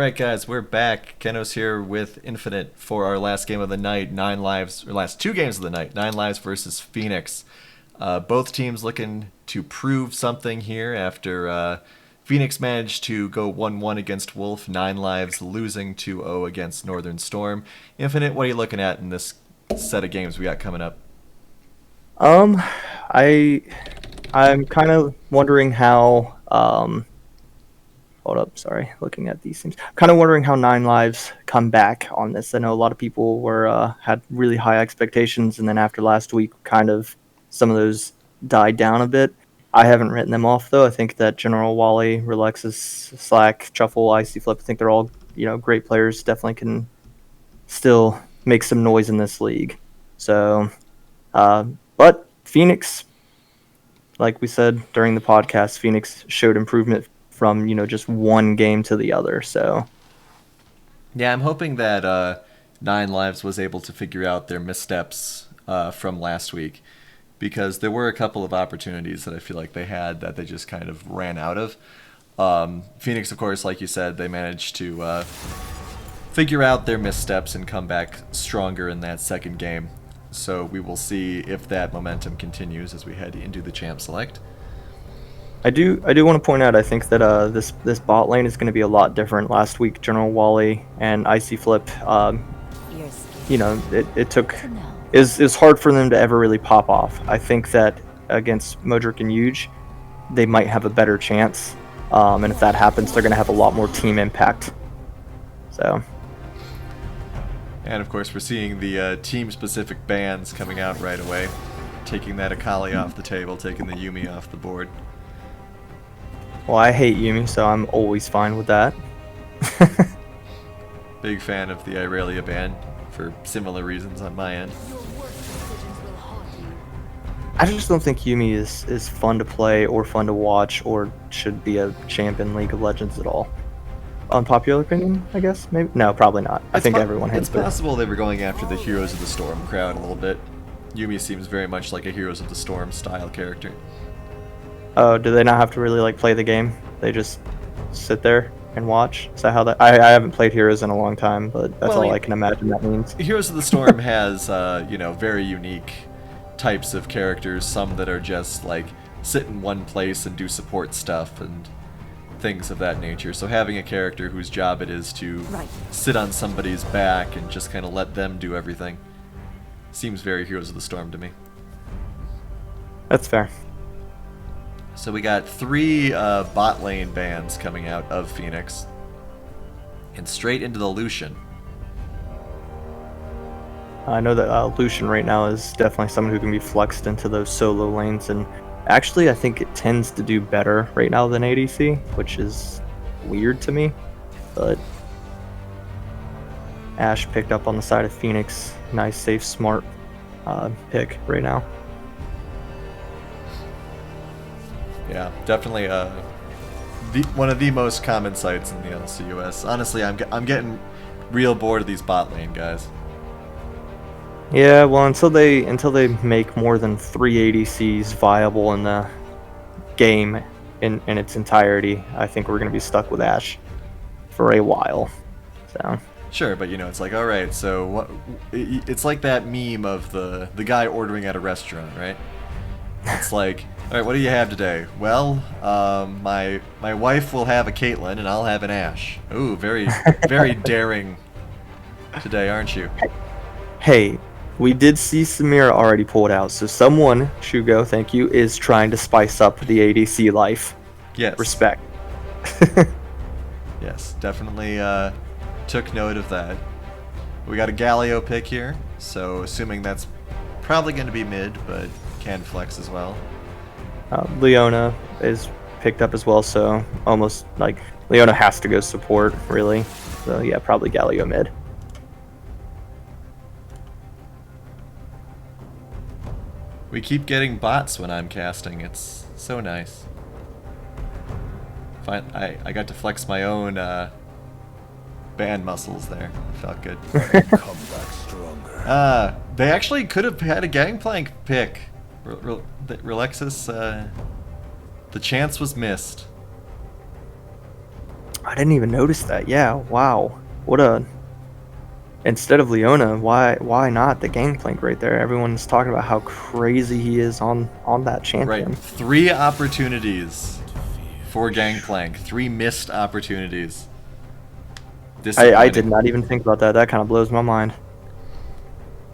right, guys, we're back. Kenos here with Infinite for our last game of the night. Nine lives, or last two games of the night. Nine lives versus Phoenix. Both teams looking to prove something here after Phoenix managed to go 1-1 against Wolf. Nine lives losing 2-0 against Northern Storm. Infinite, what are you looking at in this set of games we got coming up? Um, I I'm kind of wondering how hold up, sorry, looking at these teams. Kind of wondering how Nine Lives come back on this. I know a lot of people were had really high expectations, and then after last week, kind of some of those died down a bit. I haven't written them off though. I think that General Wally, Relexus, Slack, Shuffle, Icy Flip, I think they're all great players. Definitely can still make some noise in this league. So, uh, but Phoenix, like we said during the podcast, Phoenix showed improvement from just one game to the other. So Yeah, I'm hoping that Nine Lives was able to figure out their missteps from last week because there were a couple of opportunities that I feel like they had that they just kind of ran out of. Phoenix, of course, like you said, they managed to figure out their missteps and come back stronger in that second game. So we will see if that momentum continues as we head into the champ select. I do want to point out I think that this bot lane is going to be a lot different. Last week, General Wally and Icy Flip, it took is hard for them to ever really pop off. I think that against Modric and Huge, they might have a better chance. And if that happens, they're going to have a lot more team impact. So. And of course, we're seeing the team-specific bans coming out right away, taking that Akali off the table, taking the Yumi off the board. Well, I hate Yumi, so I'm always fine with that. Big fan of the Irelia ban for similar reasons on my end. I just don't think Yumi is fun to play or fun to watch or should be a champ in League of Legends at all. Unpopular opinion, I guess? Maybe? No, probably not. I think everyone hates it. It's possible they were going after the Heroes of the Storm crowd a little bit. Yumi seems very much like a Heroes of the Storm style character. Oh, do they not have to really play the game? They just sit there and watch? Is that how that? I haven't played Heroes in a long time, but that's all I can imagine that means. Heroes of the Storm has very unique types of characters. Some that are just sit in one place and do support stuff and things of that nature. So having a character whose job it is to sit on somebody's back and just kind of let them do everything seems very Heroes of the Storm to me. That's fair. So we got 3 bot lane bans coming out of Phoenix. And straight into the Lucian. I know that Lucian right now is definitely someone who can be flexed into those solo lanes, and actually I think it tends to do better right now than ADC, which is weird to me. But Ashe picked up on the side of Phoenix. Nice, safe, smart pick right now. Yeah, definitely one of the most common sights in the LCUS. Honestly, I'm getting real bored of these bot lane guys. Yeah, well, until they make more than 3 ADCs viable in the game in its entirety, I think we're going to be stuck with Ashe for a while. So. Sure, but it's like, all right, so what? It's like that meme of the guy ordering at a restaurant, right? It's like, all right, what do you have today? Well, my wife will have a Caitlyn and I'll have an Ashe. Ooh, very very daring today, aren't you? Hey, we did see Samira already pulled out, so someone, Shugo, thank you, is trying to spice up the ADC life. Yes. Respect. Yes, definitely took note of that. We got a Galio pick here, so assuming that's probably going to be mid, but can flex as well. Leona is picked up as well, so almost Leona has to go support, really. So yeah, probably Galio mid. We keep getting bots when I'm casting. It's so nice. Fine, I got to flex my own band muscles there. Felt good. Come back stronger. They actually could have had a Gangplank pick. Relexus, the chance was missed. I didn't even notice that. Yeah, wow. What a instead of Leona, why not the Gangplank right there? Everyone's talking about how crazy he is on that Right. champion. 3 opportunities for Gangplank. 3 missed opportunities. I did Disappointing. not even think about that. That kind of blows my mind.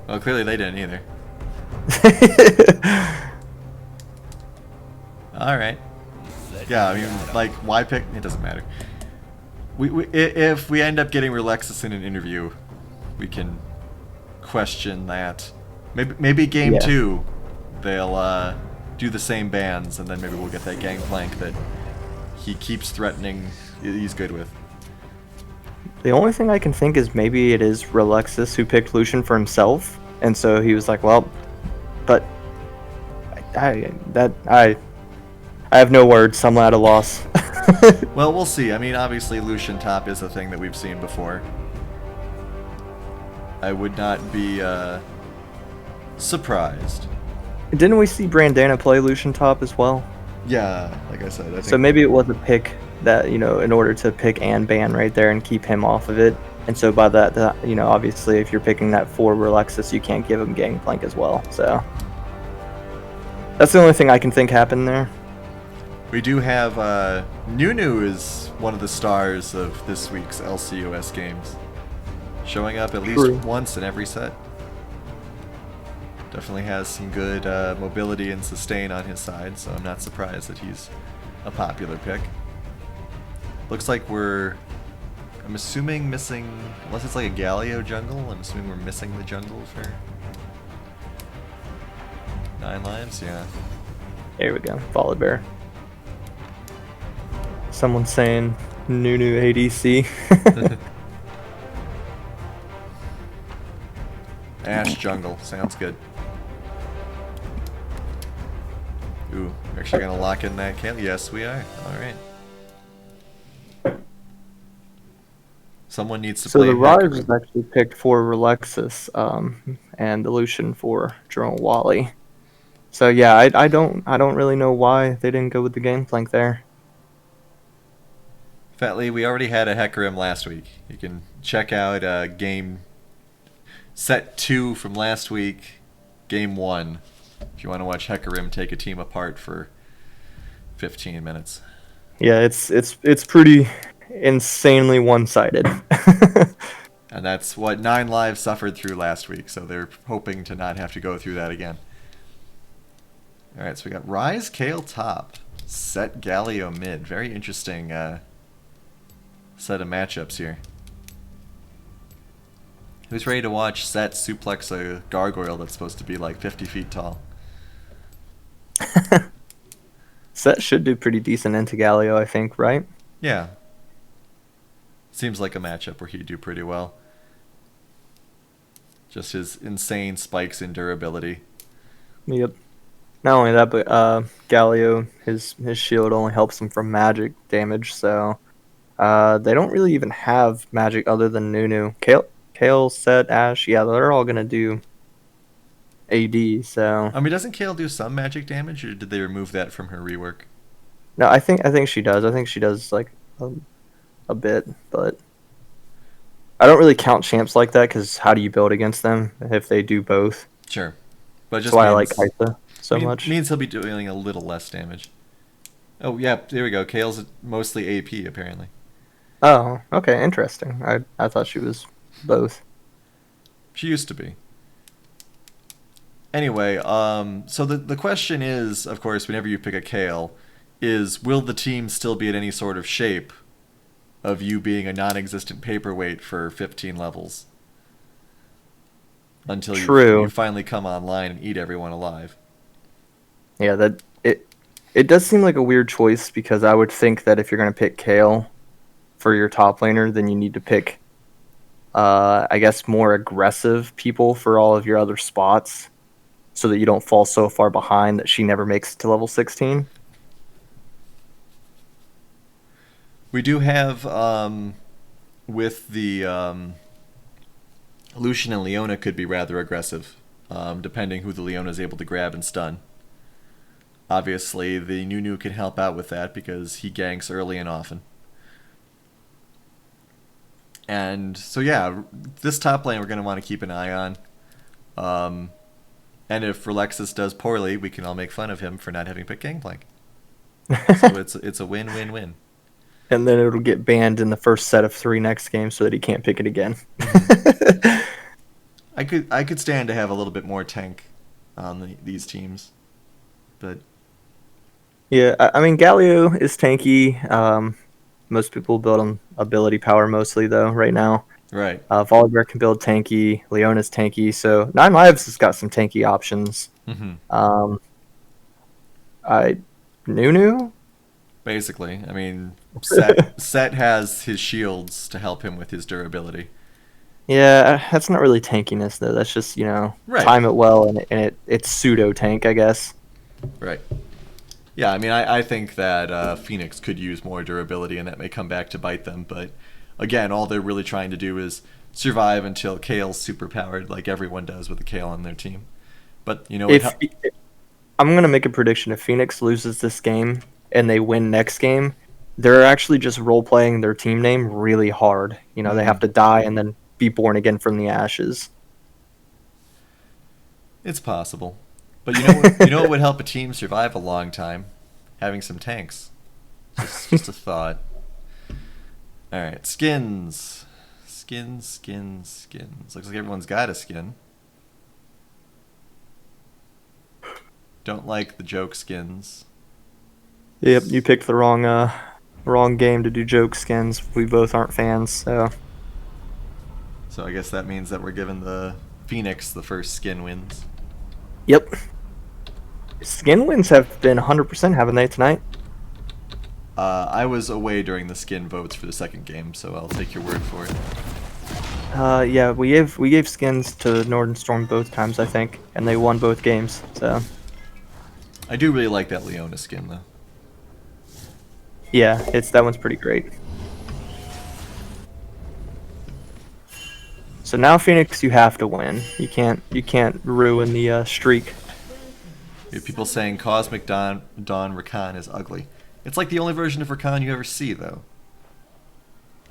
Well, clearly they didn't either. All right. Yeah, I mean, like, why pick? It doesn't matter. If we end up getting Relexus in an interview, we can question that. Maybe game Yeah. 2, they'll do the same bans, and then maybe we'll get that Gangplank that he keeps threatening. He's good with. The only thing I can think is maybe it is Relexus who picked Lucian for himself, and so he was like, "Well, but I have no words. I'm at a loss." Well, we'll see. I mean, obviously, Lucian top is a thing that we've seen before. I would not be surprised. Didn't we see Brandana play Lucian top as well? Yeah, like I said, I think. So maybe it was a pick that, in order to pick and ban right there and keep him off of it. And so by that, obviously if you're picking that for Relexus, you can't give him Gangplank as well. So that's the only thing I can think happened there. We do have Nunu is one of the stars of this week's LCUS games, showing up at least True. once in every set. Definitely has some good mobility and sustain on his side, so I'm not surprised that he's a popular pick. Looks like I'm assuming missing, unless it's like a Galio jungle, I'm assuming we're missing the jungle for 9 lives, yeah. There we go. Violet Bear. Someone saying Nunu ADC. Ash jungle, sounds good. Ooh, we're actually gonna lock in that kill? Yes, we are. Alright. Someone needs to So play the Rise Hecarim. is actually picked for Relexus, and the Lucian for Drone Wally. So yeah, I don't really know why they didn't go with the Gangplank there. Fatley, we already had a Hecarim last week. You can check out game set 2 from last week, game 1, if you want to watch Hecarim take a team apart for 15 minutes. Yeah, it's pretty insanely one-sided. And that's what 9 Lives suffered through last week, so they're hoping to not have to go through that again. Alright, so we got Rise Kale top, Set Galio mid. Very interesting set of matchups here. Who's ready to watch Set suplex a gargoyle that's supposed to be like 50 feet tall? Set should do pretty decent into Galio, I think, right? Yeah. Seems like a matchup where he'd do pretty well. Just his insane spikes in durability. Yep. Not only that, but Galio, his shield only helps him from magic damage, so they don't really even have magic other than Nunu. Kale, Set, Ash, yeah, they're all gonna do AD. So I mean, doesn't Kale do some magic damage, or did they remove that from her rework? no, I think she does. I think she does like a bit, but I don't really count champs like that because how do you build against them if they do both? Sure. But That's just why I like means, Kaisa so much. means he'll be doing a little less damage. Oh, yeah, there we go. Kale's mostly AP, apparently. Oh, okay, interesting. I thought she was both. She used to be. Anyway, so the question is, of course, whenever you pick a Kale, is will the team still be in any sort of shape of you being a non-existent paperweight for 15 levels? Until True. you finally come online and eat everyone alive. Yeah, that it does seem like a weird choice because I would think that if you're gonna pick Kale for your top laner, then you need to pick I guess more aggressive people for all of your other spots so that you don't fall so far behind that she never makes it to level 16. We do have, with the Lucian and Leona could be rather aggressive, depending who the Leona is able to grab and stun. Obviously, the Nunu can help out with that because he ganks early and often. And so yeah, this top lane we're going to want to keep an eye on. And if Relexus does poorly, we can all make fun of him for not having picked Gangplank. So it's a win-win-win. And then it'll get banned in the first set of 3 next game so that he can't pick it again. I could stand to have a little bit more tank on these teams, but Yeah, I mean, Galio is tanky. Most people build on ability power mostly, though, right now. right. Volibear can build tanky. Leona's tanky. So Nine Lives has got some tanky options. Mm-hmm. Nunu? Basically, I mean, Set has his shields to help him with his durability. Yeah, that's not really tankiness, though. That's just, Right. time it well, and it's pseudo-tank, I guess. Right. Yeah, I mean, I think that Phoenix could use more durability, and that may come back to bite them. But again, all they're really trying to do is survive until Kale's superpowered, like everyone does with a Kale on their team. But you know what? I'm going to make a prediction. If Phoenix loses this game and they win next game, they're actually just role-playing their team name really hard. They have to die and then be born again from the ashes. It's possible. But you know what would help a team survive a long time? Having some tanks. Just a thought. Alright, skins. Skins. Looks like everyone's got a skin. Don't like the joke skins. Yep, you picked the wrong game to do joke skins. We both aren't fans, so... So I guess that means that we're giving the Phoenix the first skin wins. Yep. Skin wins have been 100%, haven't they, tonight? I was away during the skin votes for the second game, so I'll take your word for it. Yeah, we gave skins to Northern Storm both times, I think, and they won both games, so... I do really like that Leona skin, though. Yeah, that one's pretty great. So now Phoenix, you have to win. You can't ruin the streak. We have people saying Cosmic Dawn Rakan is ugly. It's like the only version of Rakan you ever see, though.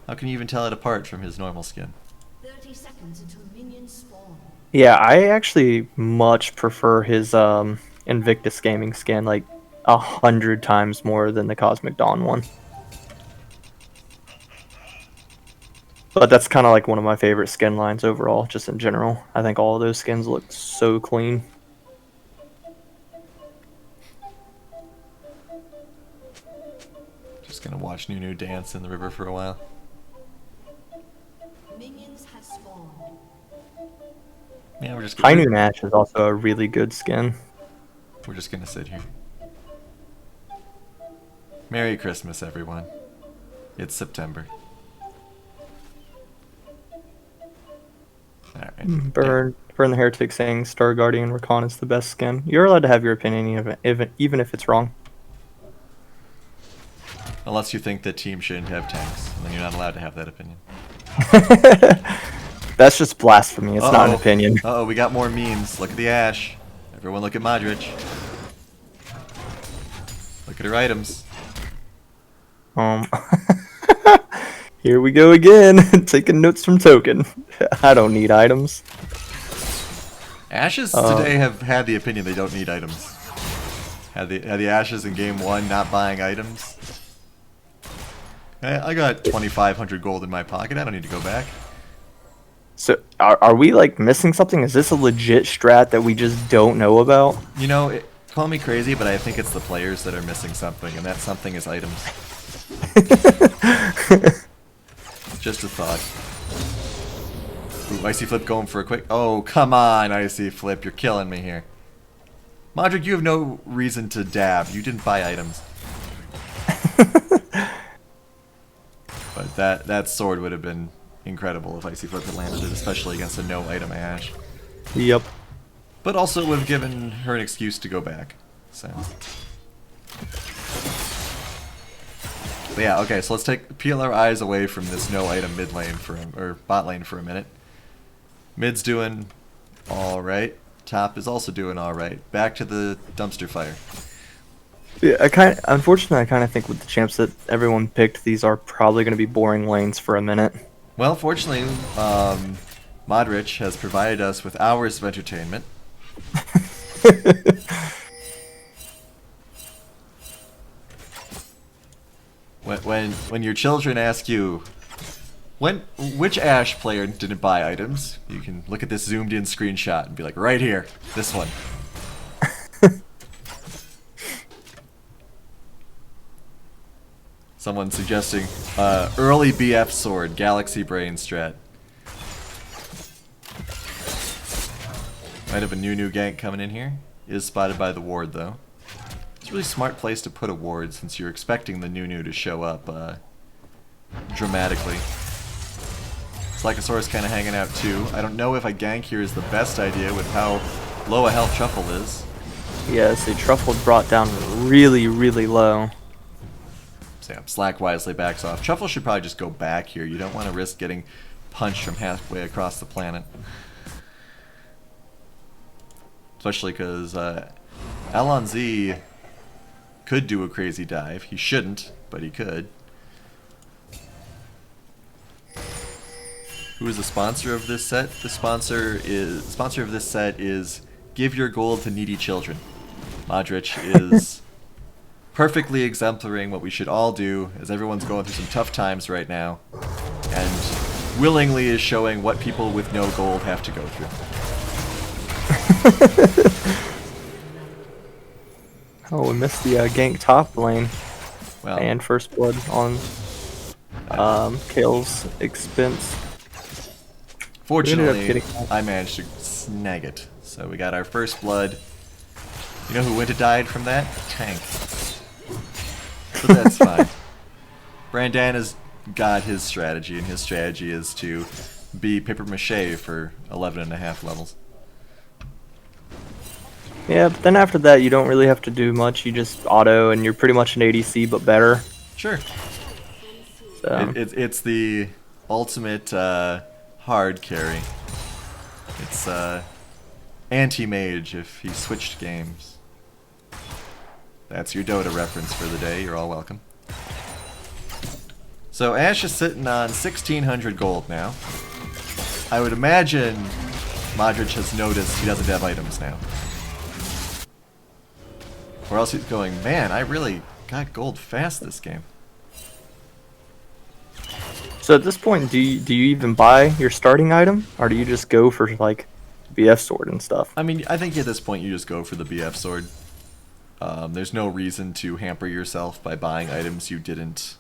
How can you even tell it apart from his normal skin? 30 seconds until minions spawn. Yeah, I actually much prefer his Invictus Gaming skin, like 100 times more than the Cosmic Dawn one. But that's kind of like one of my favorite skin lines overall, just in general. I think all of those skins look so clean. Just gonna watch Nunu dance in the river for a while. Minions have spawned. Yeah, we're just High Noon Ash is also a really good skin. We're just gonna sit here. Merry Christmas, everyone. It's September. Alright. Burn the Heretic saying Star Guardian Rakan is the best skin. You're allowed to have your opinion even if it's wrong. Unless you think that teams shouldn't have tanks, and then you're not allowed to have that opinion. That's just blasphemy. It's not an opinion. Uh-oh, we got more memes. Look at the Ashe. Everyone look at Modric. Look at her items. Here we go again, taking notes from Token. I don't need items. Ashes today have had the opinion they don't need items. Had the Ashes in game 1 not buying items. Hey, I got 2,500 gold in my pocket. I don't need to go back. So, are we like missing something? Is this a legit strat that we just don't know about? You know, call me crazy, but I think it's the players that are missing something, and that something is items. Just a thought. Ooh, Icy Flip going for a quick... Oh, come on, Icy Flip. You're killing me here. Modric, you have no reason to dab. You didn't buy items. But that sword would have been incredible if Icy Flip had landed it, especially against a no-item Ashe. Yep. But also would have given her an excuse to go back. So... But yeah, okay, so let's peel our eyes away from this no-item mid lane or bot lane for a minute. Mid's doing alright. Top is also doing alright. Back to the dumpster fire. Yeah, unfortunately, I kind of think with the champs that everyone picked, these are probably going to be boring lanes for a minute. Well, fortunately, Modric has provided us with hours of entertainment. When your children ask you, which Ashe player didn't buy items, you can look at this zoomed in screenshot and be like, right here, this one. Someone suggesting early BF sword, Galaxy Brain strat. Might have a new gank coming in here. Is spotted by the ward though. It's a really smart place to put a ward since you're expecting the new to show up dramatically. Lycosaurus kind of hanging out too. I don't know if a gank here is the best idea with how low a health Truffle is. Yes, the Truffle brought down really, really low. So yeah, Slack wisely backs off. Truffle should probably just go back here. You don't want to risk getting punched from halfway across the planet. Especially because Alonz could do a crazy dive. He shouldn't, but he could. Who is the sponsor of this set? The sponsor of this set is Give Your Gold to Needy Children. Modric is perfectly exemplaring what we should all do, as everyone's going through some tough times right now, and willingly is showing what people with no gold have to go through. Oh, we missed the gank top lane. Well, And first blood on Kale's expense. fortunately, I managed to snag it. So we got our first blood. You know who went to died from that? Tank. But that's fine. Brandana's got his strategy, and his strategy is to be paper mache for 11.5 levels. Yeah, but then after that, you don't really have to do much. You just auto, and you're pretty much an ADC, but better. Sure. So. It's the ultimate hard carry. It's anti-mage if he switched games. That's your Dota reference for the day. You're all welcome. So Ashe is sitting on 1,600 gold now. I would imagine Modric has noticed he doesn't have items now. Or else he's going, man, I really got gold fast this game. So at this point, do you even buy your starting item, or do you just go for like BF sword and stuff? I mean, I think at this point you just go for the BF sword. There's no reason to hamper yourself by buying items you didn't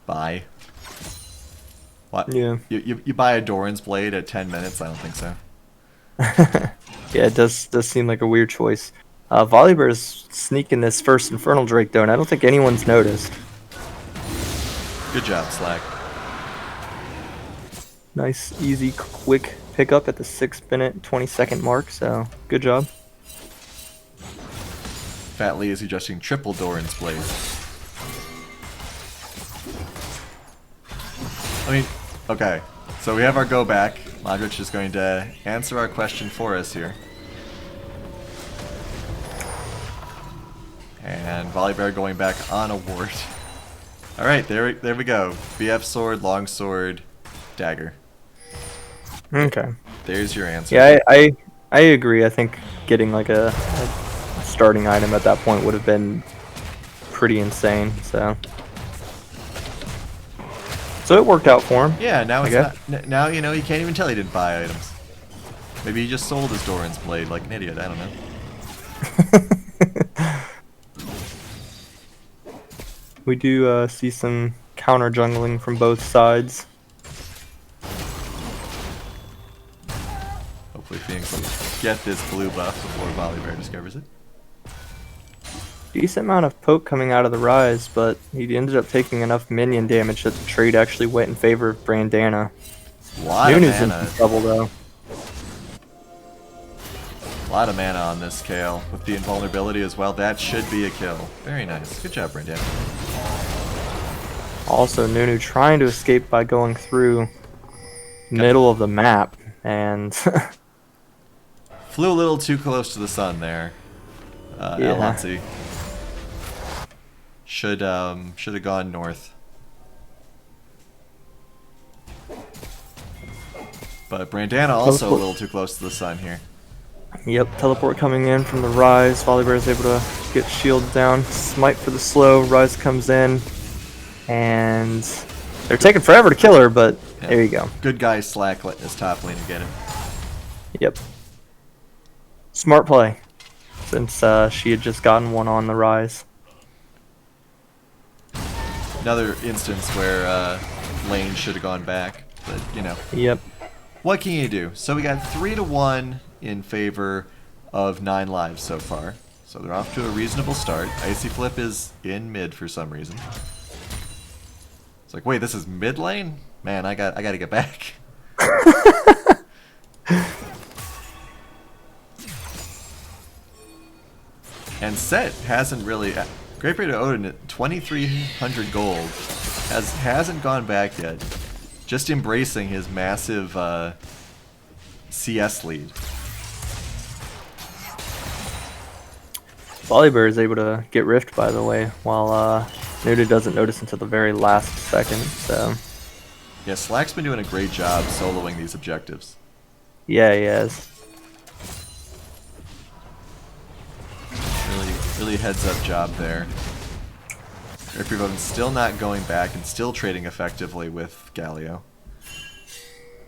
buy. What? Yeah. You buy a Doran's blade at 10 minutes? I don't think so. Yeah, it does seem like a weird choice. Volibear's sneaking this first Infernal Drake though, and I don't think anyone's noticed. Good job, Slack. Nice, easy, quick pickup at the 6-minute, 20-second mark, so good job. Fat Lee is suggesting triple Doran's blade. I mean, okay. So we have our go back. Modric is going to answer our question for us here. And Volibear going back on a ward. Alright, there we go. BF sword, long sword, dagger. Okay. There's your answer. Yeah, I agree. I think getting like a starting item at that point would have been pretty insane. So it worked out for him. Yeah, now I it's guess. not, now you know you can't even tell he didn't buy items. Maybe he just sold his Doran's blade like an idiot. I don't know. We do see some counter jungling from both sides. Hopefully Phoenix will get this blue buff before Volibear discovers it. Decent amount of poke coming out of the Rise, but he ended up taking enough minion damage that the trade actually went in favor of Brandana. A lot of Nunu's in mana. some trouble though. A lot of mana on this Kale. With the invulnerability as well, that should be a kill. Very nice. Good job, Brandana. Also, Nunu trying to escape by going through middle of the map, and Flew a little too close to the sun there. Yeah. Alonzi. Should have gone north. But Brandana also a little too close to the sun here. Yep, teleport coming in from the Rise. Volibear is able to get shield down. Smite for the slow. Rise comes in. And they're taking forever to kill her, but Yeah. there you go. Good guy Slack letting his top lane to get him. Yep. Smart play. Since she had just gotten one on the Rise. Another instance where lane should have gone back, but you know. Yep. What can you do? So we got 3-1 in favor of 9 lives so far. So they're off to a reasonable start. Icy Flip is in mid for some reason. It's like, wait, this is mid lane? Man, I got to get back. And Set hasn't really. Great Rate of Odin at 2,300 gold hasn't gone back yet. Just embracing his massive CS lead. Volibear is able to get Rift, by the way, while Nuda doesn't notice until the very last second, so... Yeah, Slack's been doing a great job soloing these objectives. Yeah, he has. Really heads up job there. Everyone's still not going back and still trading effectively with Galio.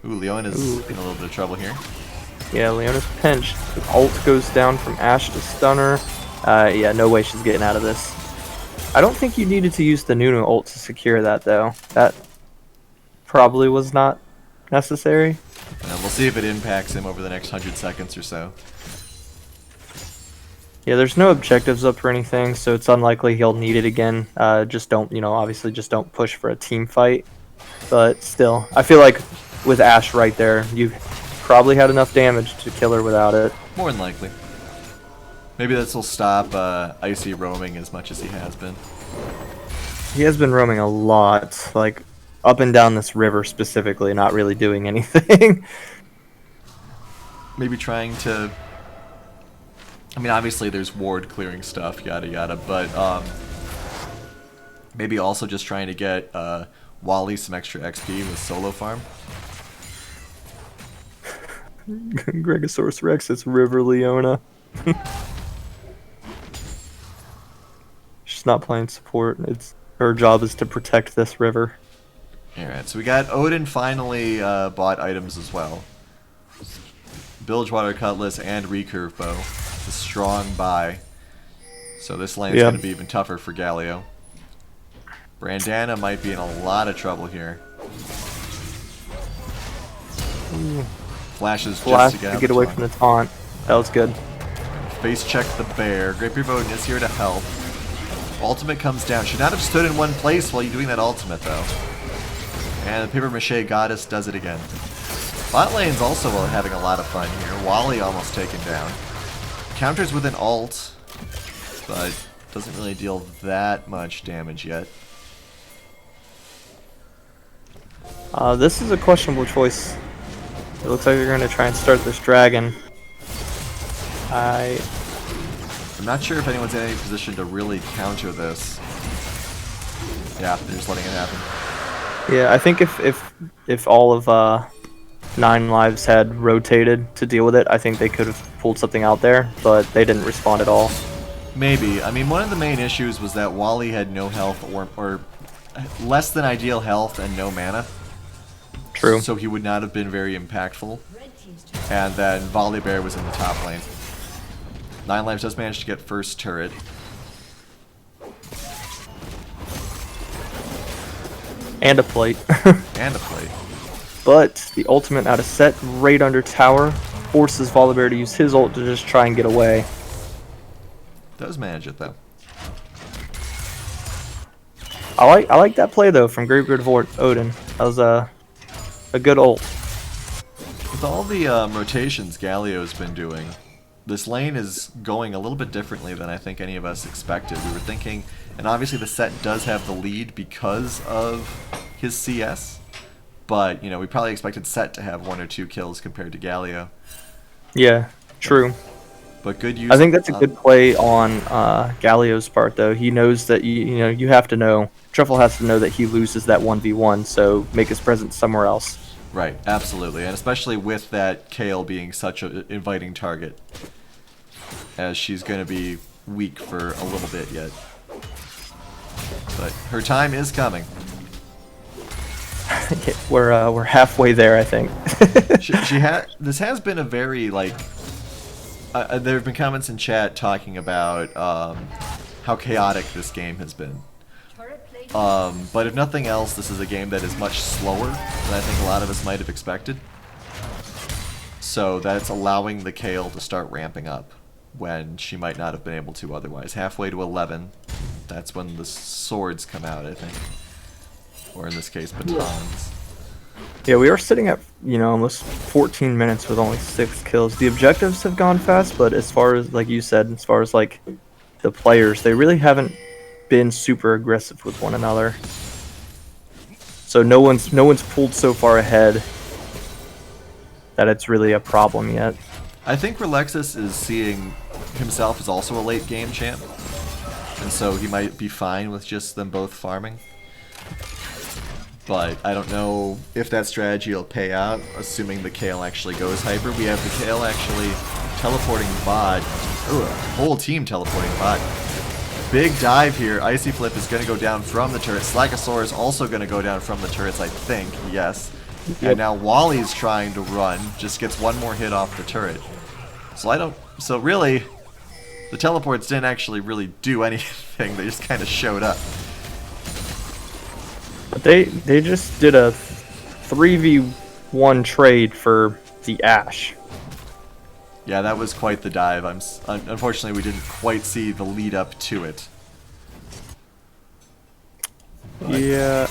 Ooh, Leona's in a little bit of trouble here. Yeah, Leona's pinched. Ult goes down from Ashe to Stunner. Yeah, no way she's getting out of this. I don't think you needed to use the Nunu ult to secure that, though. That probably was not necessary. We'll see if it impacts him over the next 100 seconds or so. Yeah, there's no objectives up or anything, so it's unlikely he'll need it again. Just don't, obviously just don't push for a team fight. But still, I feel like with Ashe right there, you probably had enough damage to kill her without it. More than likely. Maybe this will stop Icy roaming as much as he has been. He has been roaming a lot, like up and down this river specifically, not really doing anything. Maybe trying to... I mean, obviously there's ward clearing stuff, yada yada, but maybe also just trying to get Wally some extra XP with solo farm. Gregosaurus Rex, it's River Leona. She's not playing support. Her job is to protect this river. Alright, so we got Odin finally bought items as well. Bilgewater Cutlass and Recurve Bow. It's a strong buy. So this lane is going to be even tougher for Galio. Brandana might be in a lot of trouble here. Flashes Flash just to get away from the taunt. That was good. Face check the bear. Great Beard Odin is here to help. Ultimate comes down. Should not have stood in one place while you're doing that ultimate though. And the Paper Mache Goddess does it again. Bot lane's also having a lot of fun here. Wally almost taken down. Counters with an ult, but doesn't really deal that much damage yet. This is a questionable choice. It looks like they're going to try and start this dragon. I'm not sure if anyone's in any position to really counter this. Yeah, they're just letting it happen. Yeah, I think if all of 9 lives had rotated to deal with it, I think they could have pulled something out there, but they didn't respond at all. Maybe. I mean, one of the main issues was that Wally had no health or less than ideal health and no mana. True. So he would not have been very impactful. And then Volibear was in the top lane. 9 lives does manage to get first turret. And a plate. And a plate. But the ultimate out of set right under tower forces Volibear to use his ult to just try and get away. Does manage it though. I like that play though from Greatbeard of Odin. That was a good ult. With all the rotations Galio's been doing, this lane is going a little bit differently than I think any of us expected. We were thinking, and obviously the set does have the lead because of his CS, but you know, we probably expected Set to have 1 or 2 kills compared to Galio. Yeah, true. But good use. I think that's a good play on Galio's part though. He knows that you have to know. Truffle has to know that he loses that 1v1, so make his presence somewhere else. Right, absolutely, and especially with that Kale being such an inviting target, as she's going to be weak for a little bit yet. But her time is coming. We're halfway there, I think. This has been a very like. There have been comments in chat talking about how chaotic this game has been. But if nothing else, this is a game that is much slower than I think a lot of us might have expected. So that's allowing the Kale to start ramping up when she might not have been able to otherwise. Halfway to 11, that's when the swords come out, I think. Or in this case, batons. Yeah, we are sitting at, almost 14 minutes with only 6 kills. The objectives have gone fast, but as far as, like you said, as far as, like, the players, they really haven't been super aggressive with one another. So no one's pulled so far ahead that it's really a problem yet. I think Relexus is seeing himself as also a late game champ, and so he might be fine with just them both farming. But I don't know if that strategy will pay out, assuming the Kale actually goes hyper. We have the Kale actually teleporting bot. Ooh, a whole team teleporting bot. Big dive here. Icy Flip is going to go down from the turret. Slackosaur is also going to go down from the turrets, I think. Yes. Yep. And now Wally's trying to run. Just gets one more hit off the turret. So really, the teleports didn't actually really do anything. They just kind of showed up. But they just did a 3v1 trade for the Ashe. Yeah, that was quite the dive. Unfortunately, we didn't quite see the lead up to it. Yeah,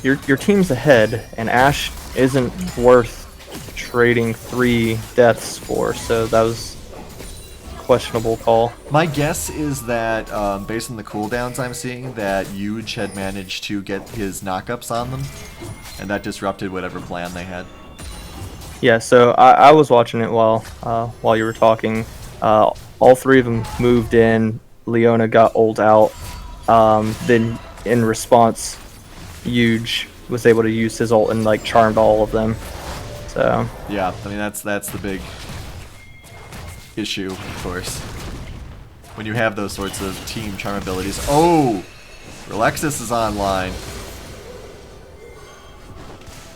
your team's ahead, and Ashe isn't worth trading 3 deaths for, so that was a questionable call. My guess is that, based on the cooldowns I'm seeing, that Huge had managed to get his knockups on them, and that disrupted whatever plan they had. Yeah, so I was watching it while you were talking. All 3 of them moved in. Leona got ult out. Then in response, Huge was able to use his ult and like charmed all of them. So yeah, I mean that's the big issue, of course. When you have those sorts of team charm abilities. Oh, Relexus is online.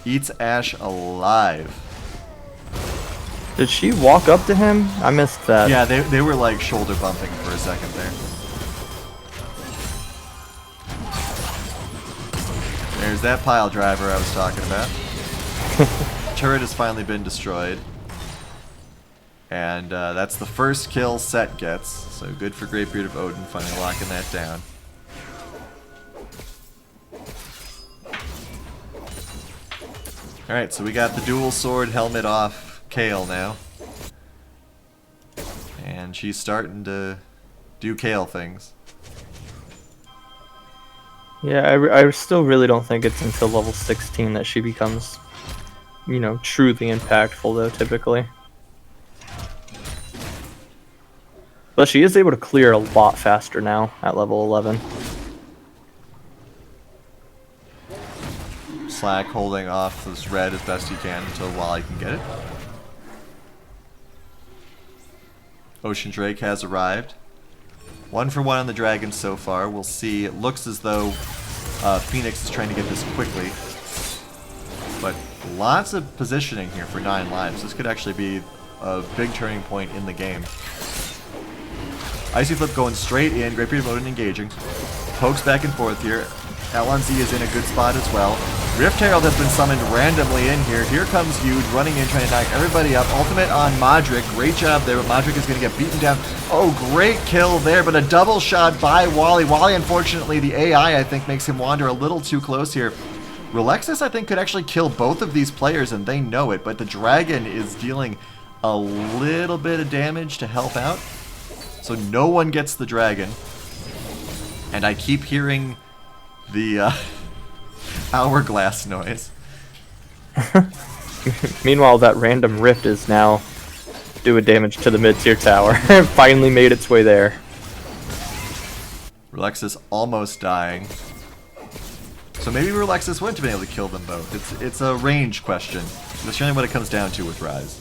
Eats Ashe alive. did she walk up to him? I missed that. Yeah, they were like shoulder bumping for a second there. There's that pile driver I was talking about. Turret has finally been destroyed. And that's the first kill Set gets. So good for Greatbeard of Odin finally locking that down. Alright, so we got the dual sword helmet off Kale now. And she's starting to do Kale things. Yeah, I still really don't think it's until level 16 that she becomes, truly impactful, though, typically. But she is able to clear a lot faster now at level 11. Slack holding off this red as best he can until Wally can get it. Ocean Drake has arrived. 1 for 1 on the dragon so far. We'll see. It looks as though Phoenix is trying to get this quickly. But lots of positioning here for 9 lives. This could actually be a big turning point in the game. Icy Flip going straight in. Greatbeard of Odin engaging. Pokes back and forth here. LNZ is in a good spot as well. Rift Herald has been summoned randomly in here. Here comes Huge running in trying to knock everybody up. Ultimate on Modric. Great job there, but Modric is going to get beaten down. Oh, great kill there, but a double shot by Wally. Wally, unfortunately, the AI, I think, makes him wander a little too close here. Relexus, I think, could actually kill both of these players, and they know it, but the dragon is dealing a little bit of damage to help out. So no one gets the dragon. And I keep hearing the hourglass noise. Meanwhile, that random rift is now doing damage to the mid-tier tower. Finally made its way there. Relexus almost dying. So So maybe Relexus wouldn't have been able to kill them both. It's a range question. That's generally what it comes down to with Rise.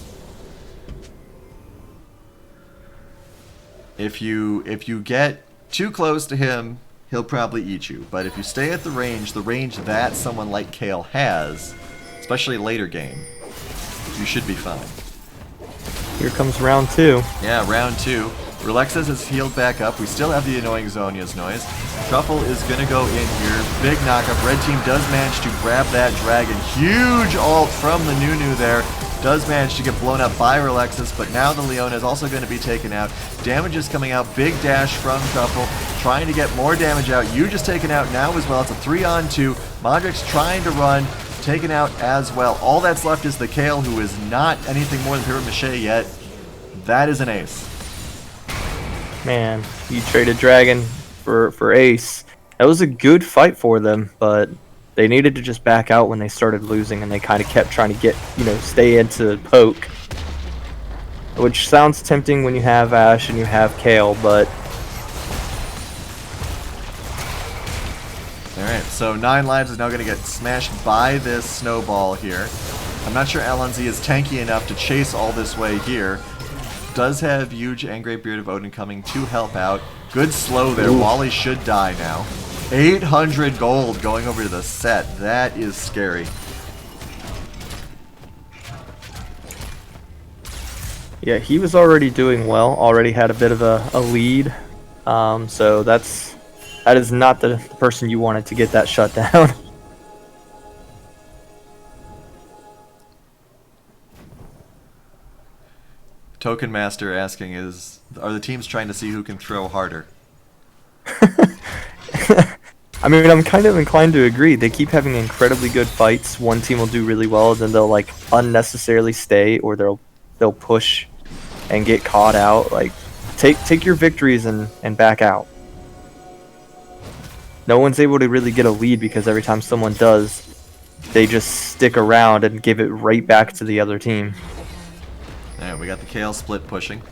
If you get too close to him, he'll probably eat you. But if you stay at the range that someone like Kale has, especially later game, you should be fine. Here comes round 2. Yeah, round 2. Relexus is healed back up. We still have the annoying Zhonya's noise. Truffle is going to go in here. Big knockup. Red team does manage to grab that dragon. Huge ult from the Nunu there. Does manage to get blown up by Relexus, but now the Leona is also going to be taken out. Damage is coming out. Big dash from Truffle, trying to get more damage out. You just taken out now as well. It's a 3-on-2. Modric's trying to run, taken out as well. All that's left is the Kale, who is not anything more than Pure Mache yet. That is an ace. Man, you traded Dragon for Ace. That was a good fight for them, but they needed to just back out when they started losing, and they kind of kept trying to get, stay into poke. Which sounds tempting when you have Ashe and you have Kale, but... Alright, so 9 lives is now going to get smashed by this snowball here. I'm not sure LNZ is tanky enough to chase all this way here. Does have huge and Great Beard of Odin coming to help out. Good slow there. Ooh. Wally should die now. 800 gold going over to the set. That is scary. Yeah, he was already doing well. Already had a bit of a lead. So that is not the person you wanted to get that shut down. Token Master asking are the teams trying to see who can throw harder? I mean, I'm kind of inclined to agree. They keep having incredibly good fights. One team will do really well, then they'll like unnecessarily stay, or they'll push and get caught out. Like, take your victories and back out. No one's able to really get a lead because every time someone does, they just stick around and give it right back to the other team. Alright, we got the Kale split pushing.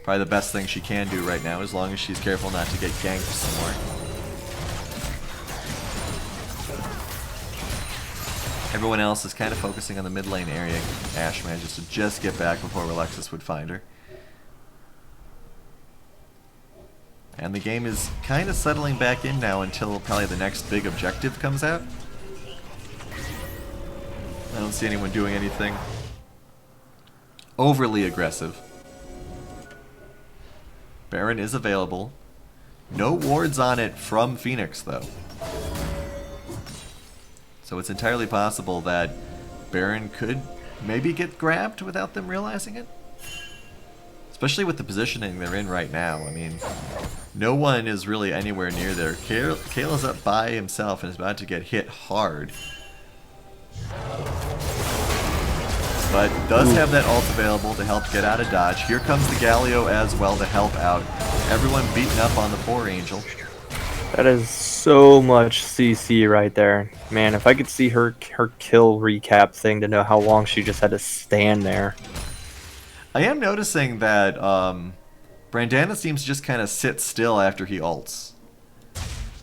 Probably the best thing she can do right now, as long as she's careful not to get ganked some more. Everyone else is kind of focusing on the mid lane area. Ashe manages to just get back before Relexus would find her. And the game is kind of settling back in now until probably the next big objective comes out. I don't see anyone doing anything overly aggressive. Baron is available. No wards on it from Phoenix, though. So it's entirely possible that Baron could maybe get grabbed without them realizing it. Especially with the positioning they're in right now. I mean, no one is really anywhere near there. Kale is up by himself and is about to get hit hard. But does have that ult available to help get out of dodge. Here comes the Galio as well to help out. Everyone beaten up on the poor Angel. That is so much CC right there. Man, if I could see her kill recap thing to know how long she just had to stand there. I am noticing that Brandana seems to just kind of sit still after he ults.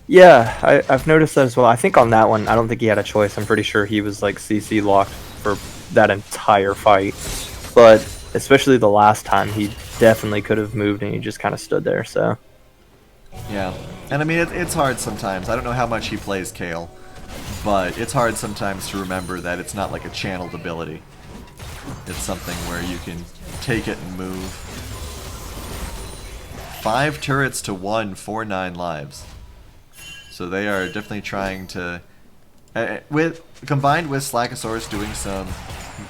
Yeah, I've noticed that as well. I think on that one, I don't think he had a choice. I'm pretty sure he was like CC locked for that entire fight. But especially the last time, he definitely could have moved and he just kind of stood there, so... Yeah, and I mean, it's hard sometimes. I don't know how much he plays Kale, but it's hard sometimes to remember that it's not like a channeled ability. It's something where you can take it and move. 5 turrets to 1 for 9 lives. So they are definitely trying to... combined with Slackosaurus doing some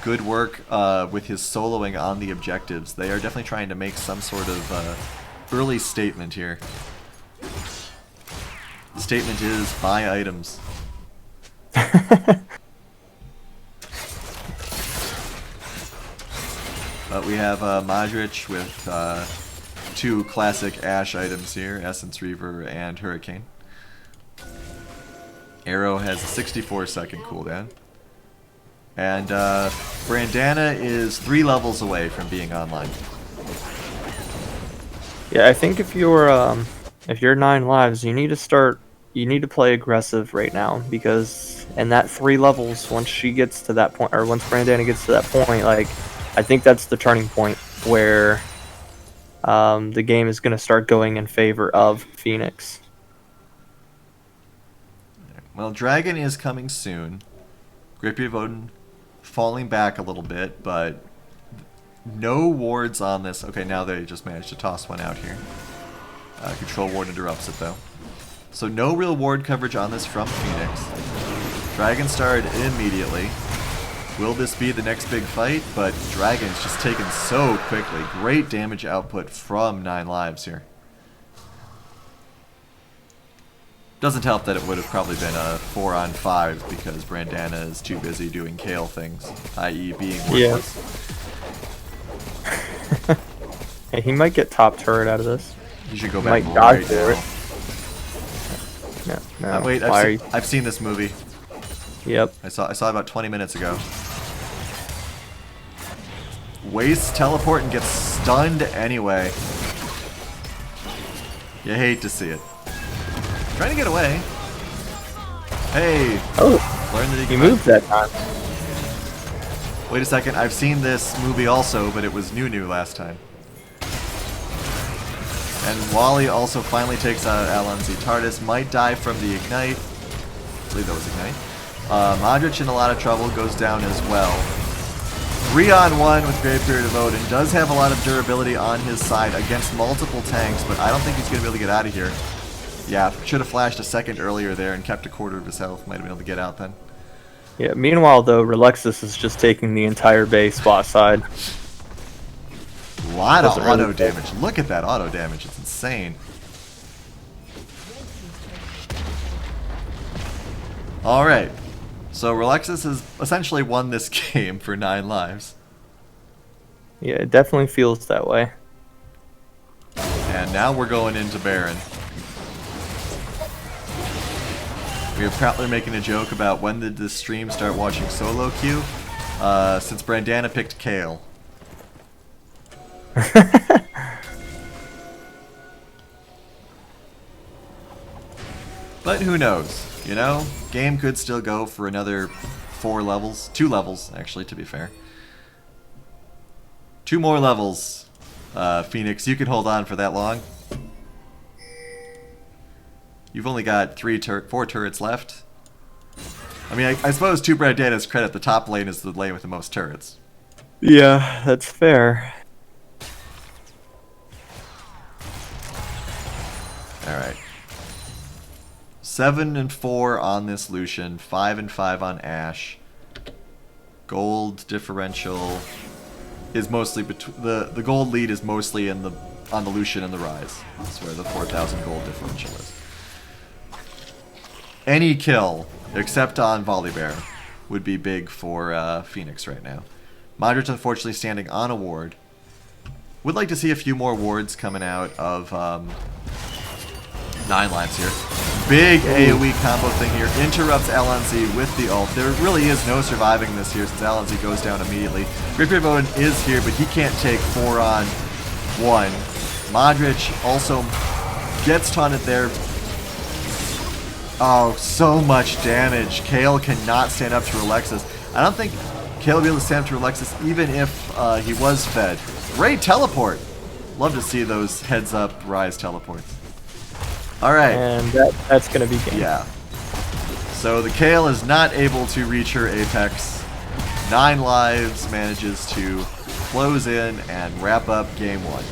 good work with his soloing on the objectives, they are definitely trying to make some sort of early statement here. The statement is, buy items. But we have Modric with 2 classic Ashe items here, Essence Reaver and Hurricane. Arrow has a 64-second cooldown. And Brandana is 3 levels away from being online. Yeah, I think if you're 9 lives, you need to start you need to play aggressive right now, because in that 3 levels, once she gets to that point, or once Brandana gets to that point, like, I think that's the turning point where the game is going to start going in favor of Phoenix. Well, Dragon is coming soon. Great Beard of Odin falling back a little bit, but no wards on this. Okay, now they just managed to toss one out here. Control ward interrupts it, though. So no real ward coverage on this from Phoenix. Dragon started immediately. Will this be the next big fight? But Dragon's just taken so quickly. Great damage output from 9 lives here. Doesn't help that it would have probably been a 4-on-5 because Brandana is too busy doing Kale things, i.e. being worthless. Yeah. Hey, he might get top turret out of this. You should go He back might die right for now. it. No, Wait, I've seen this movie. Yep. I saw it about 20 minutes ago. Wastes teleport and gets stunned anyway. You hate to see it. Trying to get away. Hey. Oh, Learn that he moved that time. Wait a second. I've seen this movie also, but it was new last time. And Wally also finally takes out LNZ. TARDIS might die from the Ignite. I believe that was Ignite. Modric in a lot of trouble, goes down as well. 3-on-1 with Great Beard of Odin. Does have a lot of durability on his side against multiple tanks, but I don't think he's going to be able to get out of here. Yeah, should have flashed a second earlier there and kept a quarter of his health. Might have been able to get out then. Yeah, meanwhile, though, Relexus is just taking the entire base bot side. A lot of Doesn't auto really damage. Look at that auto damage. It's insane. Alright. So Relexus has essentially won this game for 9 lives. Yeah, it definitely feels that way. And now we're going into Baron. We are proudly making a joke about when did this stream start watching solo queue. Since Brandana picked Kale. But who knows, you know? Game could still go for another 4 levels. 2 levels, actually, to be fair. 2 more levels. Phoenix, you can hold on for that long. You've only got 4 turrets left. I mean, I suppose to Brandana's credit, the top lane is the lane with the most turrets. Yeah, that's fair. Alright. 7-4 on this Lucian, 5-5 on Ashe. Gold differential is mostly the gold lead is mostly on the Lucian and the Rise. That's where the 4,000 gold differential is. Any kill, except on Volibear, would be big for Phoenix right now. Modric unfortunately standing on a ward. Would like to see a few more wards coming out of 9 lives here. Big AoE combo thing here. Interrupts LNZ with the ult. There really is no surviving this here since LNZ goes down immediately. Great Beard of Odin is here, but he can't take 4-on-1. Modric also gets taunted there. Oh, so much damage. Kale cannot stand up to Relexus. I don't think Kale will be able to stand up to Relexus even if he was fed. Great teleport. Love to see those heads-up Rise teleports. Alright. And that's going to be game. Yeah. So the Kale is not able to reach her apex. 9 lives manages to close in and wrap up game 1.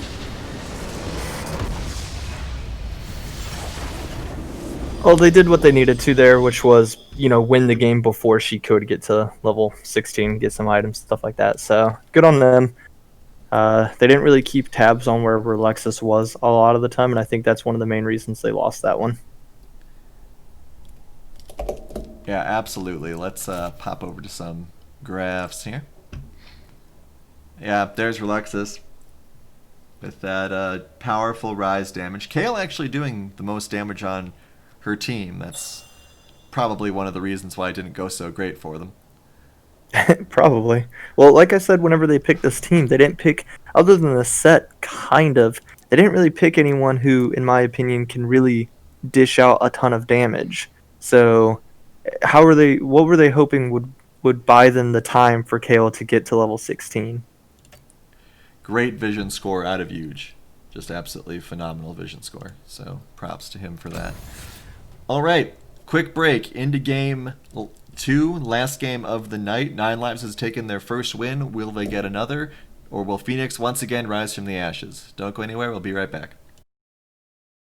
Well, they did what they needed to there, which was, you know, win the game before she could get to level 16, get some items, stuff like that. So, good on them. They didn't really keep tabs on wherever Lexus was a lot of the time, and I think that's one of the main reasons they lost that one. Yeah, absolutely. Let's pop over to some graphs here. Yeah, there's Relexus with that powerful Rise damage. Kale actually doing the most damage on her team. That's probably one of the reasons why it didn't go so great for them. Probably. Well, like I said, whenever they picked this team, they didn't pick, other than the set, kind of, they didn't really pick anyone who, in my opinion, can really dish out a ton of damage. So how were they? What were they hoping would buy them the time for Kale to get to level 16? Great vision score out of Huge. Just absolutely phenomenal vision score. So props to him for that. All right, quick break into game 2, last game of the night. 9 Lives has taken their first win. Will they get another? Or will Phoenix once again rise from the ashes? Don't go anywhere. We'll be right back.